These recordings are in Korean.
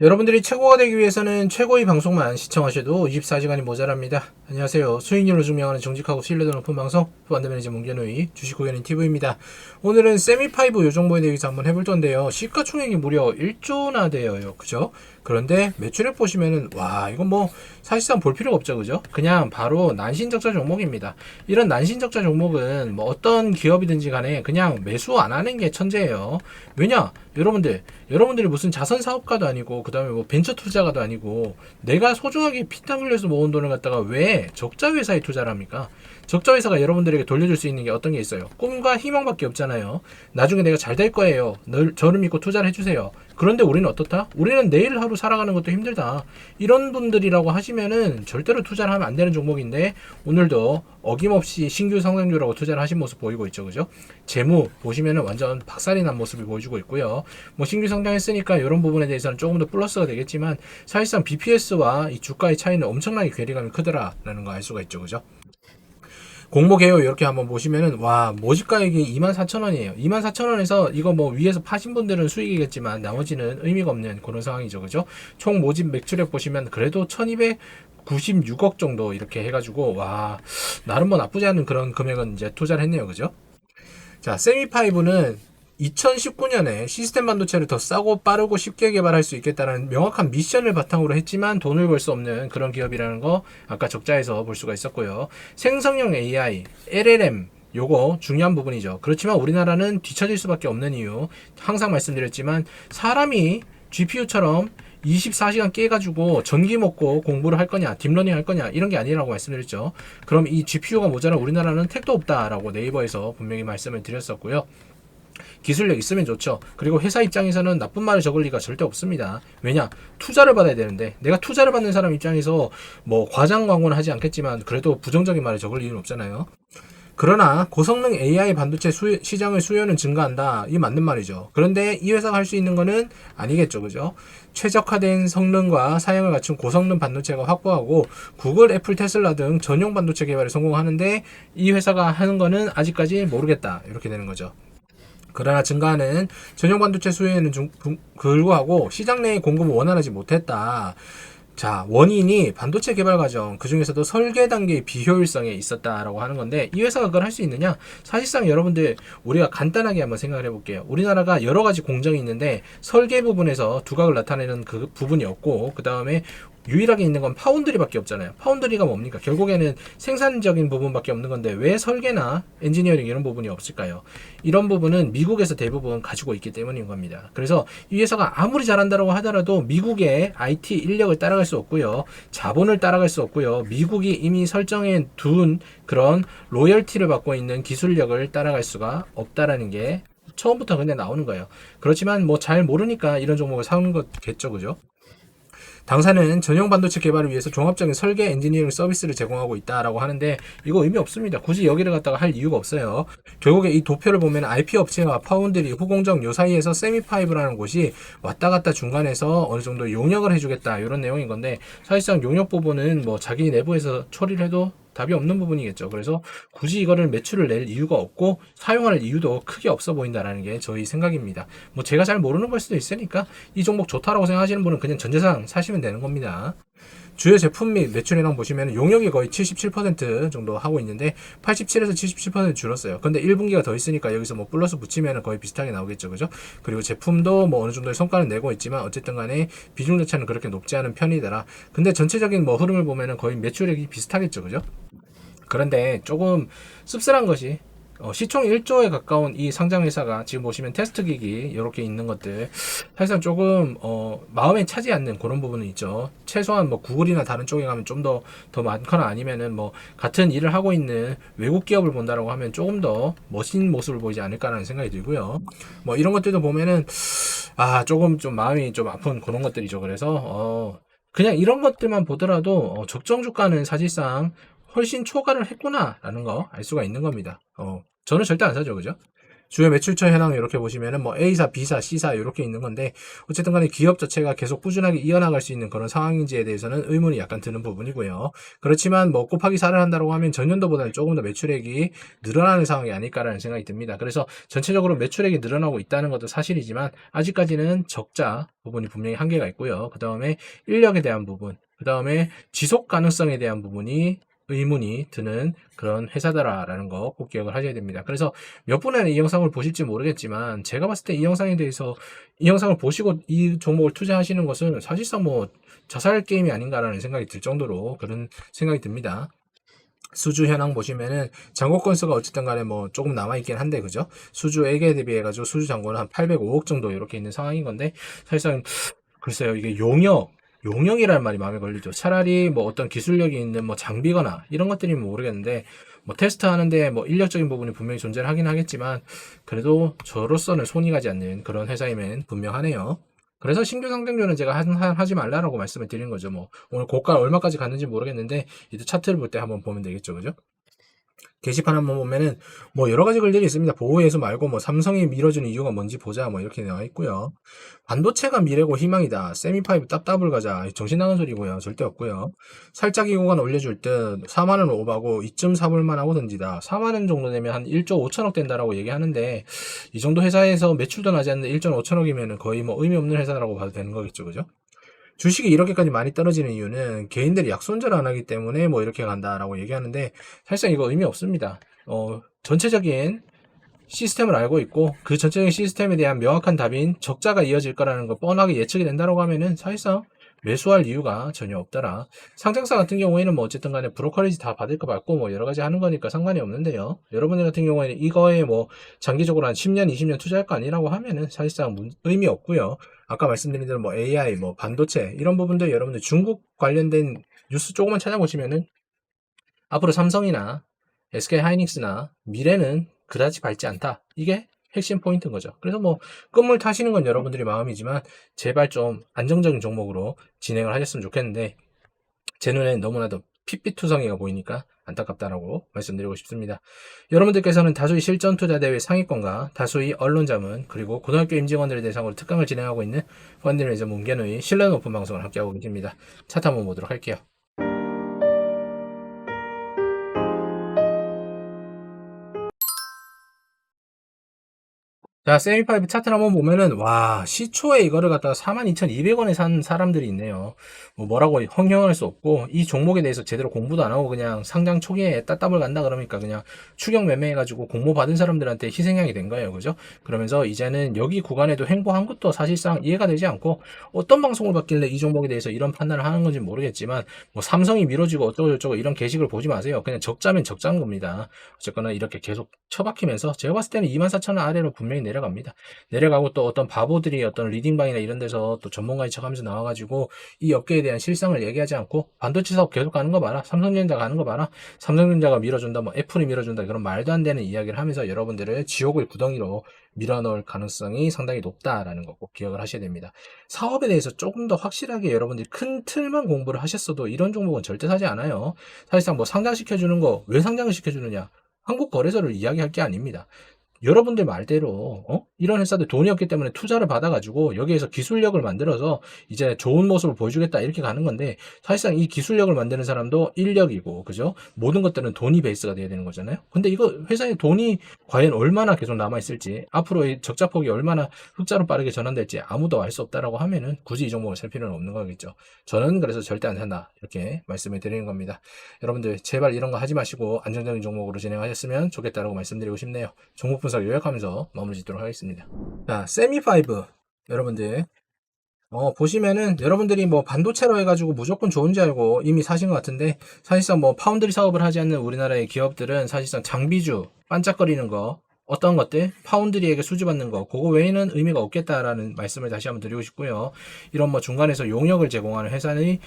여러분들이 최고가 되기 위해서는 최고의 방송만 시청하셔도 24시간이 모자랍니다. 안녕하세요. 수익률로 증명하는 정직하고 신뢰도 높은 방송 펀드 매니저 문견우의 주식고객님 TV입니다. 오늘은 세미5 요정보에 대해서 한번 해볼 건데요. 시가총액이 무려 1조나 돼요. 그죠? 그런데 매출액 보시면은 와 이건 뭐 사실상 볼 필요가 없죠. 그죠? 그냥 바로 난신적자 종목입니다. 이런 난신적자 종목은 뭐 어떤 기업이든지 간에 그냥 매수 안 하는 게 천재예요. 왜냐? 여러분들이 무슨 자선 사업가도 아니고 그다음에 뭐 벤처 투자가도 아니고 내가 소중하게 피땀 흘려서 모은 돈을 갖다가 왜 적자 회사에 투자를 합니까? 적자 회사가 여러분들에게 돌려줄 수 있는 게 어떤 게 있어요? 꿈과 희망밖에 없잖아요. 나중에 내가 잘 될 거예요. 저를 믿고 투자를 해주세요. 그런데 우리는 어떻다? 우리는 내일 하루 살아가는 것도 힘들다. 이런 분들이라고 하시면은 절대로 투자를 하면 안 되는 종목인데 오늘도 어김없이 신규 성장주라고 투자를 하신 모습 보이고 있죠. 그죠? 재무 보시면은 완전 박살이 난 모습을 보여주고 있고요. 뭐 신규 성장했으니까 이런 부분에 대해서는 조금 더 플러스가 되겠지만 사실상 BPS와 이 주가의 차이는 엄청나게 괴리감이 크더라라는 거 알 수가 있죠. 그죠? 공모 개요 이렇게 한번 보시면은 와 모집가액이 24,000원이에요. 24,000원에서 이거 뭐 위에서 파신 분들은 수익이겠지만 나머지는 의미가 없는 그런 상황이죠. 그죠? 총 모집 매출액 보시면 그래도 1296억 정도 이렇게 해가지고 와 나름 뭐 나쁘지 않은 그런 금액은 이제 투자를 했네요. 그죠? 자 세미5는 2019년에 시스템 반도체를 더 싸고 빠르고 쉽게 개발할 수 있겠다는 명확한 미션을 바탕으로 했지만 돈을 벌 수 없는 그런 기업이라는 거 아까 적자에서 볼 수가 있었고요. 생성형 AI, LLM 요거 중요한 부분이죠. 그렇지만 우리나라는 뒤처질 수밖에 없는 이유 항상 말씀드렸지만 사람이 GPU처럼 24시간 깨가지고 전기 먹고 공부를 할 거냐, 딥러닝 할 거냐, 이런 게 아니라고 말씀드렸죠. 그럼 이 GPU가 모자란 우리나라는 택도 없다라고 네이버에서 분명히 말씀을 드렸었고요. 기술력 있으면 좋죠. 그리고 회사 입장에서는 나쁜 말을 적을 리가 절대 없습니다. 왜냐? 투자를 받아야 되는데 내가 투자를 받는 사람 입장에서 뭐 과장 광고는 하지 않겠지만 그래도 부정적인 말을 적을 이유는 없잖아요. 그러나 고성능 AI 반도체 시장의 수요는 증가한다. 이 맞는 말이죠. 그런데 이 회사가 할 수 있는 거는 아니겠죠. 그죠? 최적화된 성능과 사양을 갖춘 고성능 반도체가 확보하고 구글, 애플, 테슬라 등 전용 반도체 개발에 성공하는데 이 회사가 하는 거는 아직까지 모르겠다. 이렇게 되는 거죠. 그러나 증가하는 전용 반도체 수요에는 불구하고 시장 내의 공급을 원활하지 못했다. 자, 원인이 반도체 개발 과정, 그 중에서도 설계 단계의 비효율성에 있었다라고 하는 건데, 이 회사가 그걸 할 수 있느냐? 사실상 여러분들, 우리가 간단하게 한번 생각을 해볼게요. 우리나라가 여러 가지 공정이 있는데, 설계 부분에서 두각을 나타내는 그 부분이 없고, 그 다음에 유일하게 있는 건 파운드리밖에 없잖아요. 파운드리가 뭡니까? 결국에는 생산적인 부분밖에 없는 건데 왜 설계나 엔지니어링 이런 부분이 없을까요? 이런 부분은 미국에서 대부분 가지고 있기 때문인 겁니다. 그래서 이 회사가 아무리 잘한다고 하더라도 미국의 IT 인력을 따라갈 수 없고요. 자본을 따라갈 수 없고요. 미국이 이미 설정해 둔 그런 로열티를 받고 있는 기술력을 따라갈 수가 없다라는 게 처음부터 그냥 나오는 거예요. 그렇지만 뭐 잘 모르니까 이런 종목을 사는 거겠죠. 그죠? 당사는 전용 반도체 개발을 위해서 종합적인 설계 엔지니어링 서비스를 제공하고 있다라고 하는데 이거 의미 없습니다. 굳이 여기를 갖다가 할 이유가 없어요. 결국에 이 도표를 보면 IP 업체와 파운드리, 후공정 요 사이에서 세미파이브라는 곳이 왔다 갔다 중간에서 어느 정도 용역을 해주겠다 이런 내용인 건데 사실상 용역 부분은 뭐 자기 내부에서 처리를 해도 답이 없는 부분이겠죠. 그래서 굳이 이거를 매출을 낼 이유가 없고 사용할 이유도 크게 없어 보인다라는 게 저희 생각입니다. 뭐 제가 잘 모르는 걸 수도 있으니까 이 종목 좋다라고 생각하시는 분은 그냥 전재산 사시면 되는 겁니다. 주요 제품 및 매출이랑 보시면 용역이 거의 77% 정도 하고 있는데 87에서 77% 줄었어요. 근데 1분기가 더 있으니까 여기서 뭐 플러스 붙이면 거의 비슷하게 나오겠죠. 그죠? 그리고 제품도 뭐 어느 정도의 성과는 내고 있지만 어쨌든 간에 비중 자체는 그렇게 높지 않은 편이더라. 근데 전체적인 뭐 흐름을 보면은 거의 매출액이 비슷하겠죠. 그죠? 그런데 조금 씁쓸한 것이 시총 1조에 가까운 이 상장 회사가 지금 보시면 테스트 기기 이렇게 있는 것들 사실상 조금 마음에 차지 않는 그런 부분은 있죠. 최소한 뭐 구글이나 다른 쪽에 가면 좀 더 많거나 아니면은 뭐 같은 일을 하고 있는 외국 기업을 본다라고 하면 조금 더 멋진 모습을 보이지 않을까라는 생각이 들고요. 뭐 이런 것들도 보면은 조금 좀 마음이 좀 아픈 그런 것들이죠. 그래서 그냥 이런 것들만 보더라도 적정 주가는 사실상 훨씬 초과를 했구나라는 거 알 수가 있는 겁니다. 저는 절대 안 사죠, 그죠? 주요 매출처 현황 이렇게 보시면은 뭐 A사, B사, C사 이렇게 있는 건데 어쨌든 간에 기업 자체가 계속 꾸준하게 이어나갈 수 있는 그런 상황인지에 대해서는 의문이 약간 드는 부분이고요. 그렇지만 뭐 곱하기 4를 한다고 하면 전년도보다는 조금 더 매출액이 늘어나는 상황이 아닐까라는 생각이 듭니다. 그래서 전체적으로 매출액이 늘어나고 있다는 것도 사실이지만 아직까지는 적자 부분이 분명히 한계가 있고요. 그 다음에 인력에 대한 부분, 그 다음에 지속 가능성에 대한 부분이 의문이 드는 그런 회사다라는 거 꼭 기억을 하셔야 됩니다. 그래서 몇 분에는 이 영상을 보실지 모르겠지만 제가 봤을 때 이 영상에 대해서 이 영상을 보시고 이 종목을 투자하시는 것은 사실상 뭐 자살 게임이 아닌가라는 생각이 들 정도로 그런 생각이 듭니다. 수주 현황 보시면은 잔고 건수가 어쨌든 간에 뭐 조금 남아있긴 한데 그죠? 수주액에 대비해가지고 수주 잔고는 한 805억 정도 이렇게 있는 상황인 건데 사실상 글쎄요 이게 용역이라는 말이 마음에 걸리죠. 차라리 뭐 어떤 기술력이 있는 뭐 장비거나 이런 것들이면 모르겠는데 뭐 테스트 하는데 뭐 인력적인 부분이 분명히 존재를 하긴 하겠지만 그래도 저로서는 손이 가지 않는 그런 회사임은 분명하네요. 그래서 신규 상장료는 제가 하지 말라라고 말씀을 드린 거죠. 뭐 오늘 고가 얼마까지 갔는지 모르겠는데 이제 차트를 볼 때 한번 보면 되겠죠, 그죠? 게시판 한번 보면은 뭐 여러 가지 글들이 있습니다. 보호예수 말고 뭐 삼성이 밀어주는 이유가 뭔지 보자 뭐 이렇게 나와 있고요. 반도체가 미래고 희망이다. 세미파이브 따따블 가자. 정신 나간 소리고요. 절대 없고요. 살짝 이 구간 올려줄 듯 4만 원 오바고 2.4불만 하고 던지다. 4만 원 정도 되면 한 1조 5천억 된다라고 얘기하는데 이 정도 회사에서 매출도 나지 않는 1조 5천억이면은 거의 뭐 의미 없는 회사라고 봐도 되는 거겠죠, 그죠? 주식이 이렇게까지 많이 떨어지는 이유는 개인들이 약손절 안 하기 때문에 뭐 이렇게 간다라고 얘기하는데 사실상 이거 의미 없습니다. 전체적인 시스템을 알고 있고 그 전체적인 시스템에 대한 명확한 답인 적자가 이어질 거라는 거 뻔하게 예측이 된다고 하면은 사실상 매수할 이유가 전혀 없더라. 상장사 같은 경우에는 뭐 어쨌든 간에 브로커리지 다 받을 거 받고 뭐 여러 가지 하는 거니까 상관이 없는데요. 여러분들 같은 경우에는 이거에 뭐 장기적으로 한 10년, 20년 투자할 거 아니라고 하면은 사실상 의미 없고요. 아까 말씀드린 대로 뭐 AI, 뭐 반도체 이런 부분들 여러분들 중국 관련된 뉴스 조금만 찾아보시면은 앞으로 삼성이나 SK 하이닉스나 미래는 그다지 밝지 않다. 이게 핵심 포인트인 거죠. 그래서 뭐 끝물 타시는 건 여러분들이 마음이지만 제발 좀 안정적인 종목으로 진행을 하셨으면 좋겠는데 제 눈엔 너무나도 핏빛투성이가 보이니까 안타깝다라고 말씀드리고 싶습니다. 여러분들께서는 다수의 실전 투자 대회 상위권과 다수의 언론 자문 그리고 고등학교 임직원들을 대상으로 특강을 진행하고 있는 펀드매니저 문견의 신뢰 높은 방송을 함께하고 계십니다. 차트 한번 보도록 할게요. 자, 세미파이브 차트를 한번 보면은, 와, 시초에 이거를 갖다가 42,200원에 산 사람들이 있네요. 뭐라고 형용할 수 없고, 이 종목에 대해서 제대로 공부도 안 하고 그냥 상장 초기에 따따블 간다 그러니까 그냥 추격 매매해가지고 공모 받은 사람들한테 희생양이 된 거예요. 그죠? 그러면서 이제는 여기 구간에도 횡보한 것도 사실상 이해가 되지 않고, 어떤 방송을 받길래 이 종목에 대해서 이런 판단을 하는 건지 모르겠지만, 뭐 삼성이 밀어주고 어쩌고저쩌고 이런 게시글 보지 마세요. 그냥 적자면 적자인 겁니다. 어쨌거나 이렇게 계속 처박히면서 제가 봤을 때는 24,000원 아래로 분명히 내려갑니다. 내려가고 또 어떤 바보들이 어떤 리딩방이나 이런 데서 또 전문가인 척하면서 나와가지고 이 업계에 대한 실상을 얘기하지 않고 반도체 사업 계속 가는 거 봐라. 삼성전자 가는 거 봐라. 삼성전자가 밀어준다. 뭐 애플이 밀어준다. 그런 말도 안 되는 이야기를 하면서 여러분들을 지옥의 구덩이로 밀어넣을 가능성이 상당히 높다라는 거 꼭 기억을 하셔야 됩니다. 사업에 대해서 조금 더 확실하게 여러분들이 큰 틀만 공부를 하셨어도 이런 종목은 절대 사지 않아요. 사실상 뭐 상장시켜주는 거 왜 상장을 시켜주느냐? 한국 거래소를 이야기할 게 아닙니다. 여러분들 말대로 이런 회사들 돈이 없기 때문에 투자를 받아가지고 여기에서 기술력을 만들어서 이제 좋은 모습을 보여주겠다 이렇게 가는 건데 사실상 이 기술력을 만드는 사람도 인력이고 그죠? 모든 것들은 돈이 베이스가 돼야 되는 거잖아요. 근데 이거 회사에 돈이 과연 얼마나 계속 남아있을지 앞으로 이 적자폭이 얼마나 흑자로 빠르게 전환될지 아무도 알 수 없다라고 하면은 굳이 이 종목을 살 필요는 없는 거겠죠. 저는 그래서 절대 안 산다 이렇게 말씀을 드리는 겁니다. 여러분들 제발 이런 거 하지 마시고 안정적인 종목으로 진행하셨으면 좋겠다라고 말씀드리고 싶네요. 종목 분석 요약하면서 마무리 짓도록 하겠습니다. 자, 세미5 여러분들 보시면은 여러분들이 뭐 반도체로 해가지고 무조건 좋은 줄 알고 이미 사신 것 같은데 사실상 뭐 파운드리 사업을 하지 않는 우리나라의 기업들은 사실상 장비주 반짝거리는 거 어떤 것들 파운드리에게 수주받는 거 그거 외에는 의미가 없겠다라는 말씀을 다시 한번 드리고 싶고요. 이런 뭐 중간에서 용역을 제공하는 회사의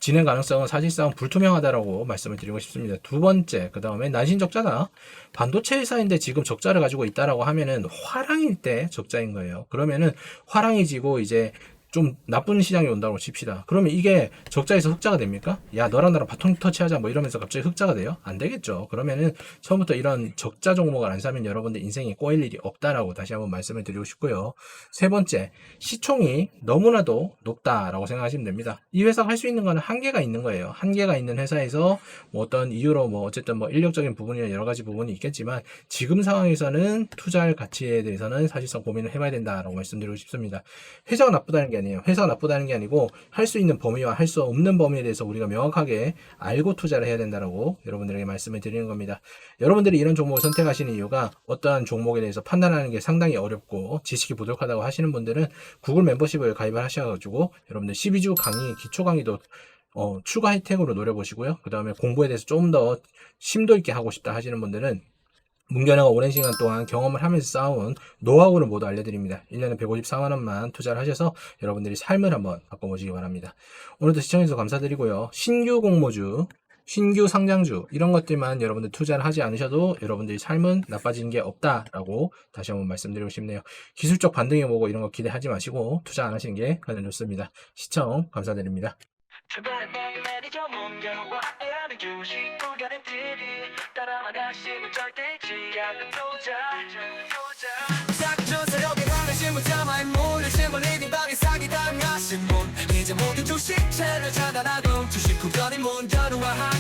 진행 가능성은 사실상 불투명하다라고 말씀을 드리고 싶습니다. 두 번째, 그 다음에 난신적자다. 반도체 회사인데 지금 적자를 가지고 있다라고 하면은 화랑일 때 적자인 거예요. 그러면은 화랑이 지고 이제 좀 나쁜 시장이 온다고 칩시다. 그러면 이게 적자에서 흑자가 됩니까? 야, 너랑 나랑 바통 터치하자 뭐 이러면서 갑자기 흑자가 돼요? 안 되겠죠. 그러면은 처음부터 이런 적자 종목을 안 사면 여러분들 인생이 꼬일 일이 없다라고 다시 한번 말씀을 드리고 싶고요. 세 번째, 시총이 너무나도 높다라고 생각하시면 됩니다. 이 회사가 할 수 있는 거는 한계가 있는 거예요. 한계가 있는 회사에서 뭐 어떤 이유로 뭐 어쨌든 뭐 인력적인 부분이나 여러 가지 부분이 있겠지만 지금 상황에서는 투자할 가치에 대해서는 사실상 고민을 해봐야 된다라고 말씀드리고 싶습니다. 회사가 나쁘다는 게 아니에요. 회사가 나쁘다는 게 아니고 할 수 있는 범위와 할 수 없는 범위에 대해서 우리가 명확하게 알고 투자를 해야 된다라고 여러분들에게 말씀을 드리는 겁니다. 여러분들이 이런 종목을 선택하시는 이유가 어떠한 종목에 대해서 판단하는 게 상당히 어렵고 지식이 부족하다고 하시는 분들은 구글 멤버십을 가입을 하셔가지고 여러분들 12주 강의, 기초 강의도 추가 혜택으로 노려보시고요. 그 다음에 공부에 대해서 좀 더 심도 있게 하고 싶다 하시는 분들은 문견회가 오랜 시간 동안 경험을 하면서 쌓아온 노하우를 모두 알려드립니다. 1년에 154만원만 투자를 하셔서 여러분들이 삶을 한번 바꿔보시기 바랍니다. 오늘도 시청해주셔서 감사드리고요. 신규 공모주, 신규 상장주 이런 것들만 여러분들 투자를 하지 않으셔도 여러분들이 삶은 나빠진 게 없다라고 다시 한번 말씀드리고 싶네요. 기술적 반등이 뭐고 이런 거 기대하지 마시고 투자 안 하시는 게 가장 좋습니다. 시청 감사드립니다. 이제 모든 주식채를 차단하고 주식 구간이 문 열어와